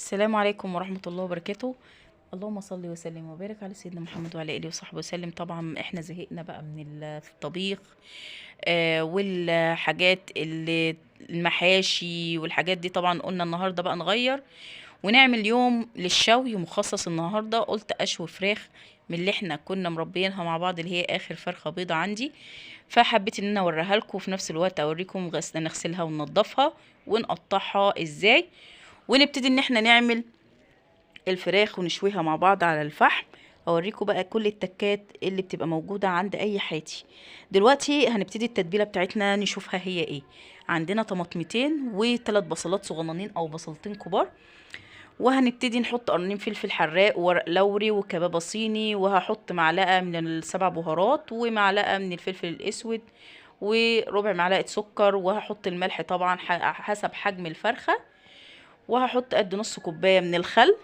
السلام عليكم ورحمة الله وبركاته. اللهم صل وسلم وبارك على سيدنا محمد وعلى آله وصحبه وسلم. طبعا احنا زهقنا بقى من الطبيخ والحاجات اللي المحاشي والحاجات دي. طبعا قلنا النهاردة بقى نغير ونعمل يوم للشوي مخصص. النهاردة قلت أشوي فراخ من اللي احنا كنا مربيينها مع بعض، اللي هي آخر فرخة بيضة عندي. فحبيت ان انا اوريها لكم، وفي نفس الوقت اوريكم نغسلها وننضفها ونقطعها ازاي، ونبتدي ان احنا نعمل الفراخ ونشويها مع بعض على الفحم. اوريكم بقى كل التكات اللي بتبقى موجودة عند اي حاتي. دلوقتي هنبتدي التتبيلة بتاعتنا نشوفها هي ايه. عندنا طماطمتين وثلاث بصلات صغننين او بصلتين كبار، وهنبتدي نحط قرنين فلفل حراق وورق لوري وكبابة صيني، وهحط معلقة من السبع بهارات ومعلقة من الفلفل الاسود وربع معلقة سكر، وهحط الملح طبعا حسب حجم الفرخة، وهحط قد نص كوباية من الخل.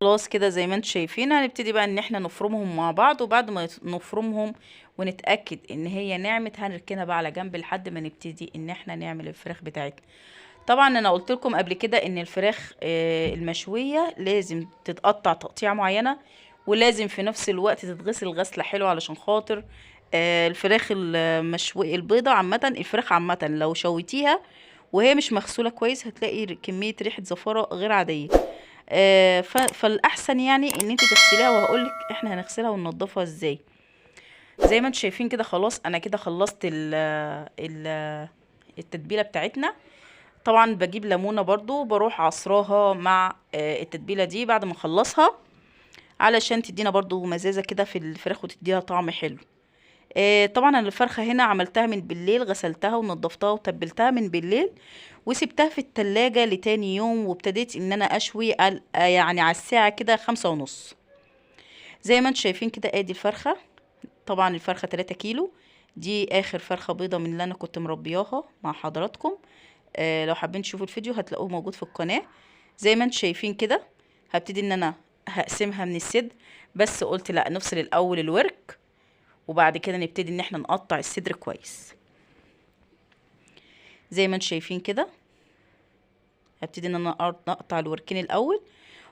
خلاص كده زي ما انتم شايفين هنبتدي بقى ان احنا نفرمهم مع بعض، وبعد ما نفرمهم ونتأكد ان هي نعمت هنركنها بقى على جنب لحد ما نبتدي ان احنا نعمل الفراخ بتاعتنا. طبعا انا قلت لكم قبل كده ان الفراخ المشوية لازم تتقطع تقطيع معينة، ولازم في نفس الوقت تتغسل غسلة حلوة علشان خاطر الفراخ المشوية البيضة عامة. الفراخ عامة لو شويتيها وهي مش مغسولة كويس هتلاقي كمية ريحة زفارة غير عادية. فالاحسن يعني ان انت تغسليها، وهقولك احنا هنغسلها وننضفها ازاي. زي ما انتم شايفين كده خلاص انا كده خلصت ال التتبيله بتاعتنا. طبعا بجيب ليمونه برضو بروح عصراها مع التتبيله دي بعد ما اخلصها، علشان تدينا برضو مزازه كده في الفراخ وتديها طعم حلو. طبعا انا الفرخه هنا عملتها من بالليل، غسلتها ونضفتها وتبلتها من بالليل وسبتها في التلاجة لتاني يوم، وابتديت ان انا اشوي يعني على الساعة كده 5:30. زي ما انتم شايفين كده ادي الفرخة. طبعا الفرخة 3 كيلو. دي اخر فرخة بيضة من اللي انا كنت مربياها مع حضراتكم. لو حابين تشوفوا الفيديو هتلاقوه موجود في القناة. زي ما انتم شايفين كده هبتدي ان انا هقسمها من الصدر، بس قلت لا نفصل الاول الورك وبعد كده نبتدي ان احنا نقطع الصدر كويس. زي ما انتم شايفين كده هبتدي ان انا اقطع الوركين الاول،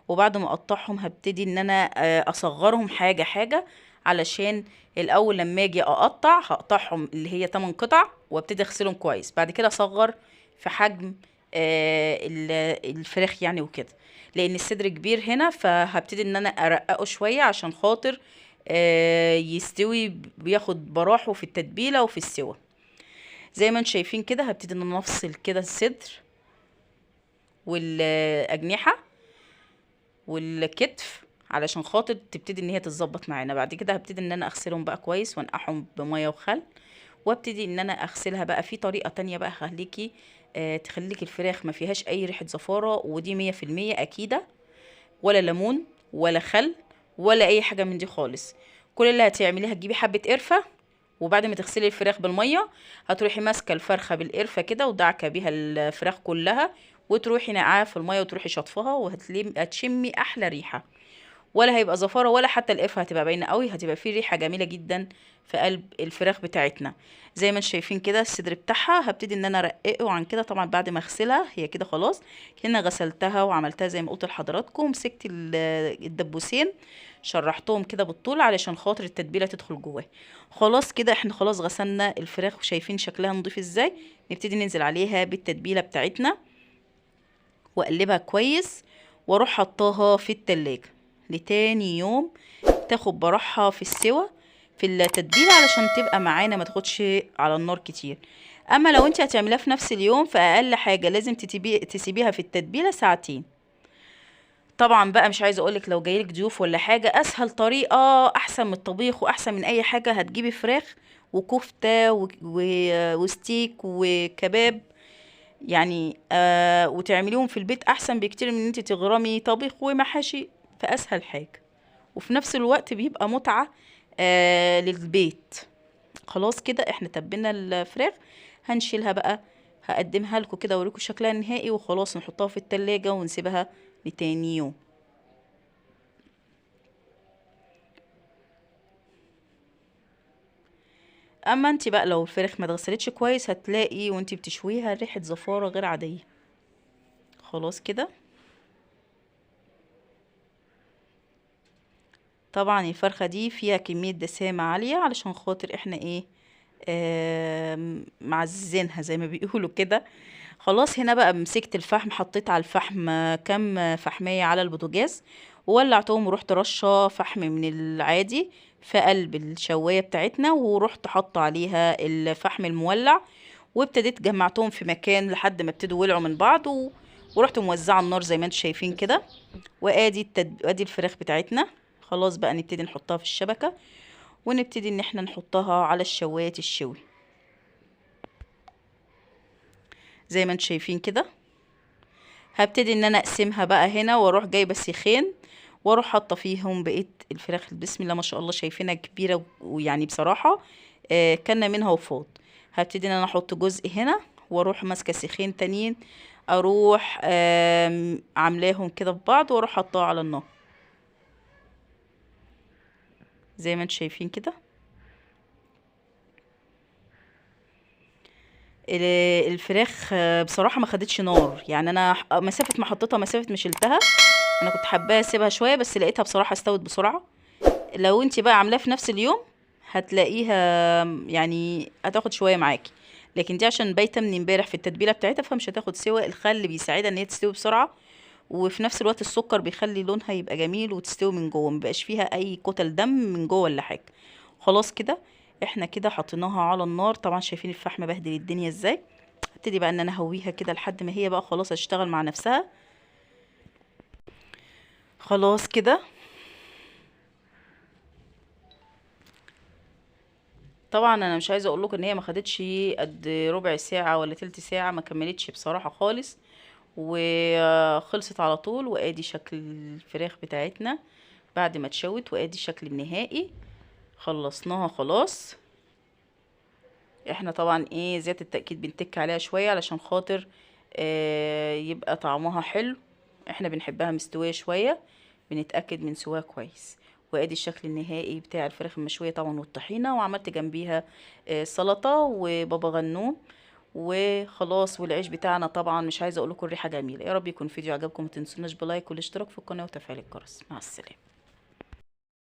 وبعد ما اقطعهم هبتدي ان انا اصغرهم حاجة حاجة، علشان الاول لما اجي اقطع هقطعهم اللي هي 8 قطع وابتدي اغسلهم كويس، بعد كده اصغر في حجم الفراخ يعني وكده. لان الصدر كبير هنا فهبتدي ان انا ارققه شوية عشان خاطر يستوي، بياخد براحه في التتبيلة وفي السوا. زي ما انتم شايفين كده هبتدي ان انا افصل كده الصدر والاجنحة والكتف علشان خاطر تبتدي ان هي تتظبط معانا. بعد كده هبتدي ان انا اغسلهم بقى كويس وانقعهم بميه وخل، وابتدي ان انا اغسلها بقى في طريقه تانية بقى خليكي تخليكي الفراخ ما فيهاش اي ريحه زفاره، ودي 100% اكيده. ولا ليمون ولا خل ولا اي حاجه من دي خالص. كل اللي هتعمليه هتجيبي حبه قرفه، وبعد ما تغسلي الفراخ بالميه هتروحي ماسكه الفرخه بالقرفه كده ودعكه بيها الفراخ كلها، وتروحي نقعها في الميه وتروحي شطفها، هتشمي احلى ريحه. ولا هيبقى زفاره ولا حتى القرفه هتبقى باينه قوي، هتبقى فيه ريحه جميله جدا في قلب الفراخ بتاعتنا. زي ما انتم شايفين كده الصدر بتاعها هبتدي ان انا ارققه عن كده. طبعا بعد ما اغسلها هي كده خلاص، هنا غسلتها وعملتها زي ما قلت لحضراتكم. مسكت الدبوسين شرحتهم كده بالطول علشان خاطر التتبيله تدخل جواه. خلاص كده احنا خلاص غسلنا الفراخ وشايفين شكلها نضيف ازاي. نبتدي ننزل عليها بالتتبيله بتاعتنا واقلبها كويس، واروح حطاها في التلاجة لتاني يوم تاخد براحها في السوا في التتبيله علشان تبقى معانا ما تاخدش على النار كتير. اما لو انت هتعمليها في نفس اليوم فاقل حاجه لازم تسيبيها في التتبيله ساعتين. طبعا بقى مش عايزه اقولك لو جايلك ضيوف ولا حاجه اسهل طريقه احسن من الطبيخ واحسن من اي حاجه، هتجيبي فراخ وكفته وستيك وكباب يعني وتعمليهم في البيت احسن بكتير من ان انت تغرمي طبيخ ومحاشي في اسهل حاجه، وفي نفس الوقت بيبقى متعه للبيت. خلاص كده احنا تبلنا الفراخ، هنشيلها بقى. هقدمها لكم كده اوريكم شكلها النهائي، وخلاص نحطها في التلاجة ونسيبها لتاني يوم. اما انت بقى لو الفراخ ما اتغسلتش كويس هتلاقي وانت بتشويها ريحه زفاره غير عاديه. خلاص كده طبعا الفرخة دي فيها كمية دسامة عالية علشان خاطر احنا ايه، معززينها زي ما بيقولوا كده. خلاص هنا بقى مسكت الفحم، حطيت على الفحم كام فحمية على البوتاجاز، وولعتهم ورحت رشة فحم من العادي في قلب الشواية بتاعتنا، ورحت حاطة عليها الفحم المولع، وابتديت جمعتهم في مكان لحد ما ابتدوا ولعوا من بعض ورحت موزعة النار زي ما انتم شايفين كده. وادي ادي الفراخ بتاعتنا. خلاص بقى نبتدي نحطها في الشبكة، ونبتدي ان احنا نحطها على الشواية الشوي زي ما انتم شايفين كده. هبتدي ان انا اقسمها بقى هنا، واروح جايبه سيخين واروح حاطه فيهم بقيه الفراخ. بسم الله ما شاء الله، شايفينها كبيره ويعني بصراحه كنا منها وفاض. هبتدي ان انا احط جزء هنا، واروح ماسكه سيخين تانيين، اروح عاملاهم كده في بعض، واروح حطها على النار زي ما انتم شايفين كده. الفراخ بصراحه ما خدتش نار، يعني انا مسافه ما حطيتها مسافه ما شلتها، انا كنت حباها اسيبها شويه بس لقيتها بصراحه استوت بسرعه. لو انت بقى عاملاها في نفس اليوم هتلاقيها يعني هتاخد شويه معاكي، لكن دي عشان بايته من امبارح في التتبيله بتاعتها فمش هتاخد سوا. الخل بيساعدها ان هي تستوي بسرعه، وفي نفس الوقت السكر بيخلي لونها يبقى جميل وتستوي من جوه، مبقاش فيها اي كتل دم من جوه ولا حاجه. خلاص كده احنا كده حطيناها على النار. طبعا شايفين الفحم بهدل الدنيا ازاي. هبتدي بقى ان انا اهويها كده لحد ما هي بقى خلاص هتشتغل مع نفسها. خلاص كده طبعا انا مش عايزه اقول لكم ان هي ما خدتش قد ربع ساعه ولا تلت ساعه، ما كملتش بصراحه خالص، وخلصت على طول. وادي شكل الفراخ بتاعتنا بعد ما اتشوت، وادي الشكل النهائي. خلصناها خلاص. احنا طبعا ايه زيادة التأكيد بنتك عليها شوية علشان خاطر يبقى طعمها حلو. احنا بنحبها مستوية شوية، بنتأكد من سواها كويس. وادي الشكل النهائي بتاع الفراخ المشوية طبعا والطحينة، وعملت جنبيها سلطة وبابا غنوم وخلاص. والعيش بتاعنا طبعا مش عايزة اقول لكم الريحة جميلة. يا رب يكون الفيديو عجبكم، متنسوناش بلايك والاشتراك في القناة وتفعيل الجرس. مع السلامة.